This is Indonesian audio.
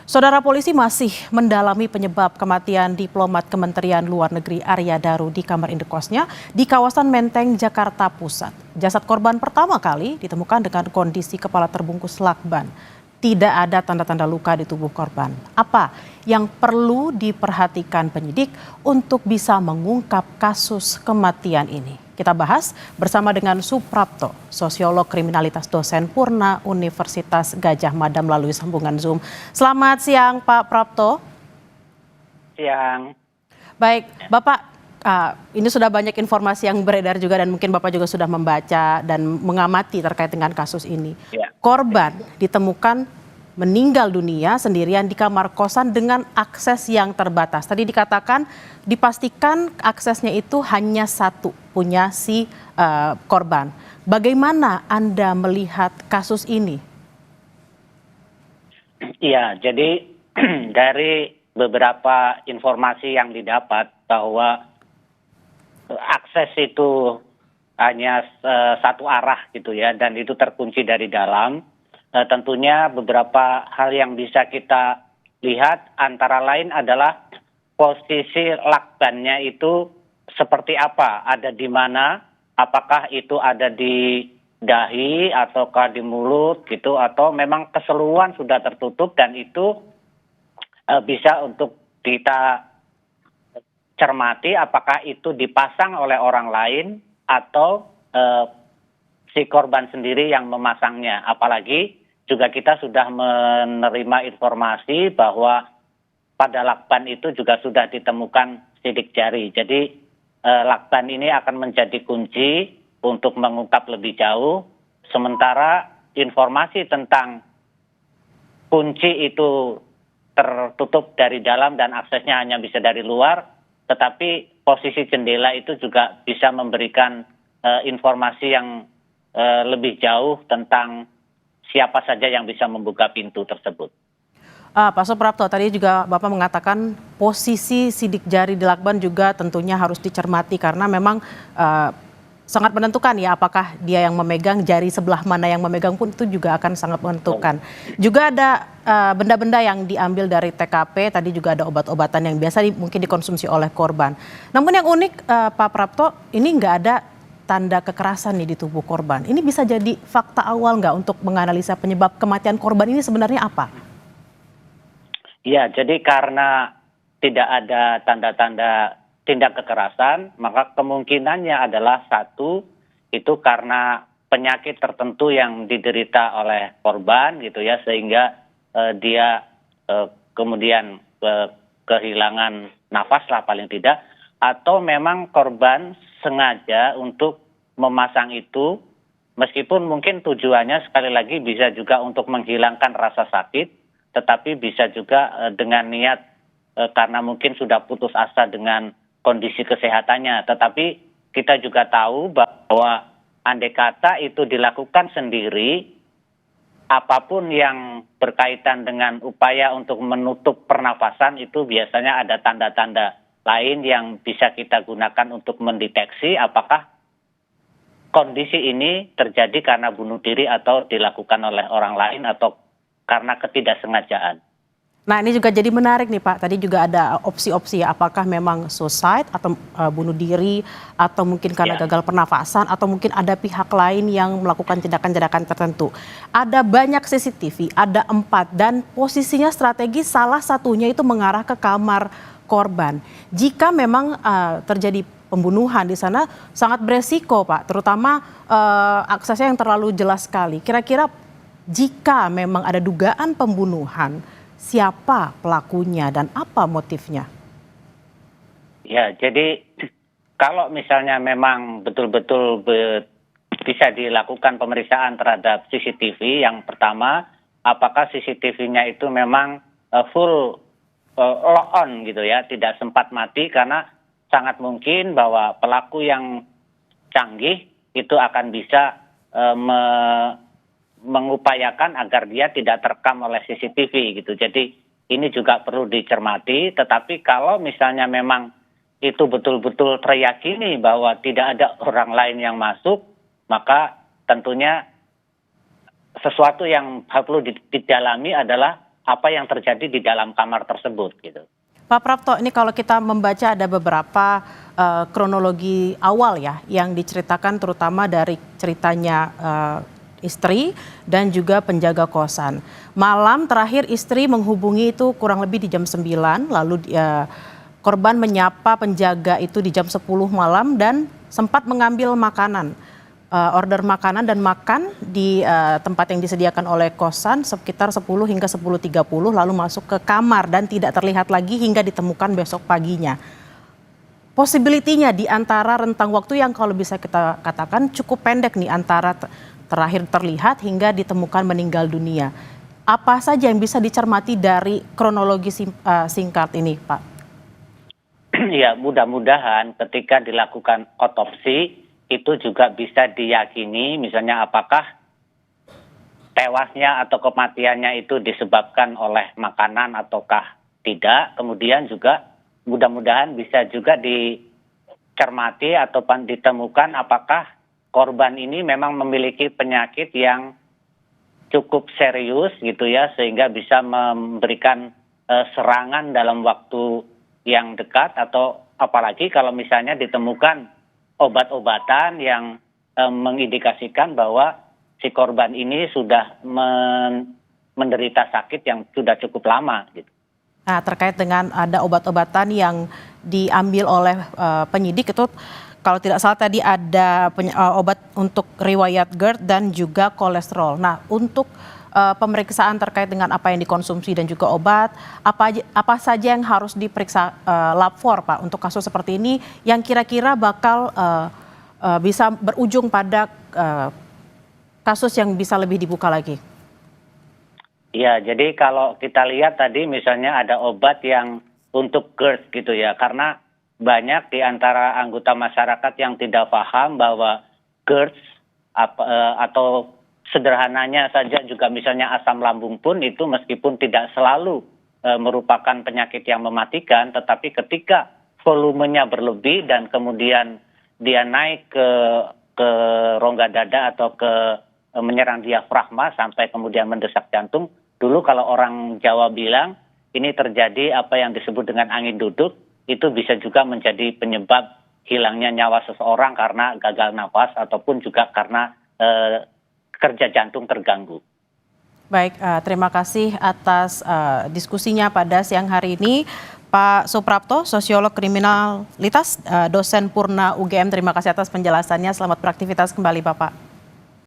Saudara polisi masih mendalami penyebab kematian diplomat Kementerian Luar Negeri Arya Daru di kamar indekosnya di kawasan Menteng, Jakarta Pusat. Jasad korban pertama kali ditemukan dengan kondisi kepala terbungkus lakban. Tidak ada tanda-tanda luka di tubuh korban. Apa yang perlu diperhatikan penyidik untuk bisa mengungkap kasus kematian ini? Kita bahas bersama dengan Suprapto, sosiolog kriminalitas dosen Purna Universitas Gadjah Mada melalui sambungan Zoom. Selamat siang Pak Prapto. Siang. Baik, Bapak, ini sudah banyak informasi yang beredar juga dan mungkin Bapak juga sudah membaca dan mengamati terkait dengan kasus ini. Ya. Korban ditemukan meninggal dunia sendirian di kamar kosan dengan akses yang terbatas. Tadi dikatakan dipastikan aksesnya itu hanya satu, punya si korban. Bagaimana Anda melihat kasus ini? Iya, jadi dari beberapa informasi yang didapat bahwa akses itu hanya satu arah gitu ya, dan itu terkunci dari dalam. Tentunya beberapa hal yang bisa kita lihat antara lain adalah posisi lakbannya itu seperti apa, ada di mana, apakah itu ada di dahi ataukah di mulut gitu, atau memang keseluruhan sudah tertutup dan itu bisa untuk kita cermati apakah itu dipasang oleh orang lain atau si korban sendiri yang memasangnya. Apalagi juga kita sudah menerima informasi bahwa pada lakban itu juga sudah ditemukan sidik jari. Jadi lakban ini akan menjadi kunci untuk mengungkap lebih jauh. Sementara informasi tentang kunci itu tertutup dari dalam dan aksesnya hanya bisa dari luar, tetapi posisi jendela itu juga bisa memberikan informasi yang lebih jauh tentang siapa saja yang bisa membuka pintu tersebut. Pak Suprapto, tadi juga Bapak mengatakan posisi sidik jari di lakban juga tentunya harus dicermati karena memang sangat menentukan ya apakah dia yang memegang, jari sebelah mana yang memegang pun itu juga akan sangat menentukan. Juga ada benda-benda yang diambil dari TKP, tadi juga ada obat-obatan yang biasa mungkin dikonsumsi oleh korban. Namun yang unik Pak Prapto, ini nggak ada tanda kekerasan nih di tubuh korban. Ini bisa jadi fakta awal nggak untuk menganalisa penyebab kematian korban ini sebenarnya apa? Ya, jadi karena tidak ada tanda-tanda tindak kekerasan, maka kemungkinannya adalah satu, itu karena penyakit tertentu yang diderita oleh korban gitu ya, sehingga dia kemudian kehilangan nafas lah paling tidak, atau memang korban sengaja untuk memasang itu, meskipun mungkin tujuannya sekali lagi bisa juga untuk menghilangkan rasa sakit, tetapi bisa juga dengan niat karena mungkin sudah putus asa dengan kondisi kesehatannya. Tetapi kita juga tahu bahwa andai kata itu dilakukan sendiri, apapun yang berkaitan dengan upaya untuk menutup pernafasan itu biasanya ada tanda-tanda lain yang bisa kita gunakan untuk mendeteksi apakah kondisi ini terjadi karena bunuh diri atau dilakukan oleh orang lain atau karena ketidaksengajaan. Nah ini juga jadi menarik nih Pak, tadi juga ada opsi-opsi ya, apakah memang suicide atau bunuh diri atau mungkin karena gagal pernafasan atau mungkin ada pihak lain yang melakukan tindakan-tindakan tertentu. Ada banyak CCTV, ada 4 dan posisinya strategis, salah satunya itu mengarah ke kamar korban. Jika memang terjadi pembunuhan di sana sangat beresiko Pak, terutama aksesnya yang terlalu jelas sekali. Kira-kira jika memang ada dugaan pembunuhan, siapa pelakunya dan apa motifnya? Ya, jadi kalau misalnya memang betul-betul bisa dilakukan pemeriksaan terhadap CCTV, yang pertama, apakah CCTV-nya itu memang full lock on gitu ya, tidak sempat mati, karena sangat mungkin bahwa pelaku yang canggih itu akan bisa mengupayakan agar dia tidak terekam oleh CCTV gitu. Jadi ini juga perlu dicermati, tetapi kalau misalnya memang itu betul-betul teriyakini bahwa tidak ada orang lain yang masuk, maka tentunya sesuatu yang perlu didalami adalah apa yang terjadi di dalam kamar tersebut gitu. Pak Prapto, ini kalau kita membaca ada beberapa kronologi awal ya yang diceritakan terutama dari ceritanya istri dan juga penjaga kosan. Malam terakhir istri menghubungi itu kurang lebih di jam 9, lalu korban menyapa penjaga itu di jam 10 malam dan sempat mengambil makanan. Order makanan dan makan di tempat yang disediakan oleh kosan sekitar 10 hingga 10.30 lalu masuk ke kamar dan tidak terlihat lagi hingga ditemukan besok paginya. Possibility-nya di antara rentang waktu yang kalau bisa kita katakan cukup pendek nih antara terakhir terlihat hingga ditemukan meninggal dunia. Apa saja yang bisa dicermati dari kronologi singkat ini, Pak? Ya, mudah-mudahan ketika dilakukan otopsi itu juga bisa diyakini misalnya apakah tewasnya atau kematiannya itu disebabkan oleh makanan ataukah tidak. Kemudian juga mudah-mudahan bisa juga dicermati atau ditemukan apakah korban ini memang memiliki penyakit yang cukup serius gitu ya sehingga bisa memberikan serangan dalam waktu yang dekat, atau apalagi kalau misalnya ditemukan obat-obatan yang mengindikasikan bahwa si korban ini sudah menderita sakit yang sudah cukup lama gitu. Nah, terkait dengan ada obat-obatan yang diambil oleh penyidik itu kalau tidak salah tadi ada obat untuk riwayat GERD dan juga kolesterol. Nah, untuk pemeriksaan terkait dengan apa yang dikonsumsi dan juga obat, apa saja yang harus diperiksa lapor, Pak, untuk kasus seperti ini yang kira-kira bakal bisa berujung pada kasus yang bisa lebih dibuka lagi? Ya, jadi kalau kita lihat tadi misalnya ada obat yang untuk GERD gitu ya, karena banyak di antara anggota masyarakat yang tidak paham bahwa GERD atau sederhananya saja juga misalnya asam lambung pun itu meskipun tidak selalu merupakan penyakit yang mematikan, tetapi ketika volumenya berlebih dan kemudian dia naik ke rongga dada atau menyerang diafragma sampai kemudian mendesak jantung, dulu kalau orang Jawa bilang ini terjadi apa yang disebut dengan angin duduk, itu bisa juga menjadi penyebab hilangnya nyawa seseorang karena gagal nafas ataupun juga karena kerja jantung terganggu. Baik, terima kasih atas diskusinya pada siang hari ini. Pak Suprapto, sosiolog kriminalitas, dosen Purna UGM, terima kasih atas penjelasannya. Selamat beraktivitas kembali, Bapak.